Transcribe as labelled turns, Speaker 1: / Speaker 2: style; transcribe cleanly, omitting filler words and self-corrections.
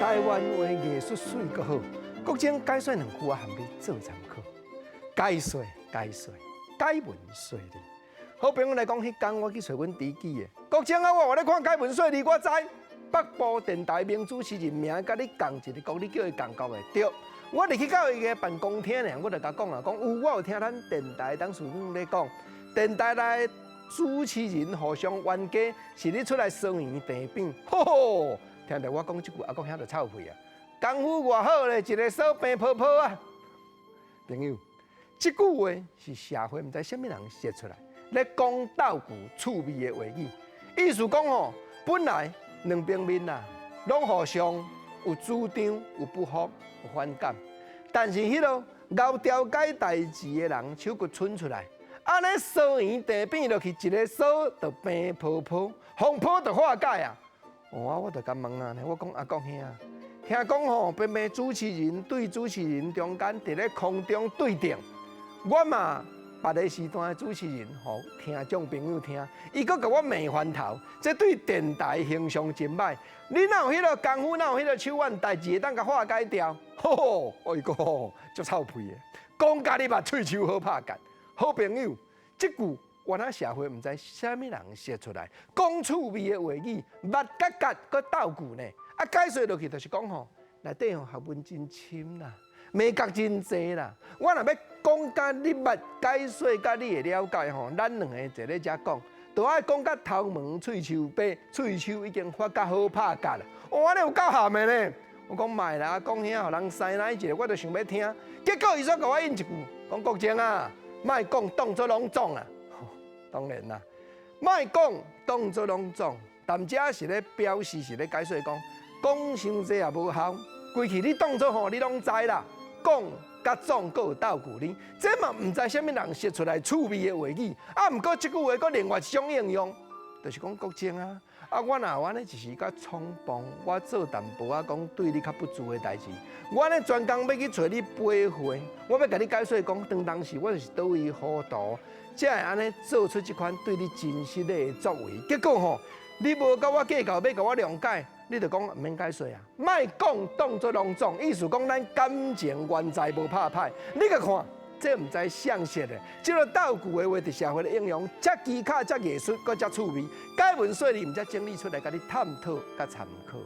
Speaker 1: 台湾话艺术水阁好，国情解说两句啊，含你做参考。解说，解文说理。好朋友来讲，迄天我去找阮知己的，国情啊，我咧看解文说理，我知北部电台名主持人名，甲你共一个国，你叫伊共国的对。我入去到伊个办公厅呢，我就甲讲讲我有听咱电台当事人咧讲，电台内主持人互相冤家，是你出来双圆地饼，吼吼！听到我讲即句，阿公遐就臭屁啊！功夫偌好咧，一个手平泡泡啊！朋友，即句话是社会毋知啥物人写出来，咧讲斗句趣味的话语，意思讲吼，本来两边面呐，拢互相有主张、有不服、有反感，但是迄落熬调解代志的人手骨伸出来，安尼双圆地变落去，一个手就平泡泡，风波就化解啊！我就甲问啊，我讲阿公兄，听讲吼，偏偏主持人对主持人中间伫咧空中对顶，我嘛别个时段的主持人吼，听众朋友听，伊阁甲我骂翻头，这对电台形象真歹。你哪有迄个功夫，哪有迄个手腕，代志会当甲化解掉？吼，哎个吼，足臭屁的，讲甲你嘛喙手好拍干。好朋友，即句。原来社会毋知啥物人写出来，讲趣味的话语，捌甲甲搁斗句呢。啊，解说落去就是讲吼，内底吼学问真深啦，美角真济啦。我若要讲甲你捌解说，甲你会了解吼，咱两个坐咧遮讲，都爱讲甲头毛喙手白，喙手已经发甲好拍甲啦。安尼有够含的呢。我讲卖啦，讲遐互人塞奶一个，我就想要听。结果伊煞甲我应一句，讲国情啊，莫讲当作拢总啦。当然啦，莫讲当作拢总，但这是咧表示是咧解说讲伤济也无效，规气你当作吼你拢知啦，讲甲总各有斗句呢，这嘛毋知啥物人说出来趣味的话语，啊，毋过即句话搁另外一种应用，就是讲国情啊，我若有安尼一时甲冲动，我做淡薄仔讲对你较不足的代志，我安尼专工要去找你背回，我要甲你解说讲，当时我就是倒位糊涂。才会安尼做出即款对你真实的作为，结果吼，你无甲我计较，要甲我谅解，你就讲毋免解说啊，莫讲当作拢总，意思讲咱感情原在无拍歹，你甲看，这毋知相识的，即个斗句的话，伫社会的应用，遮技巧、遮艺术，搁遮趣味，解文说理，毋则整理出来，甲你探讨、甲参考。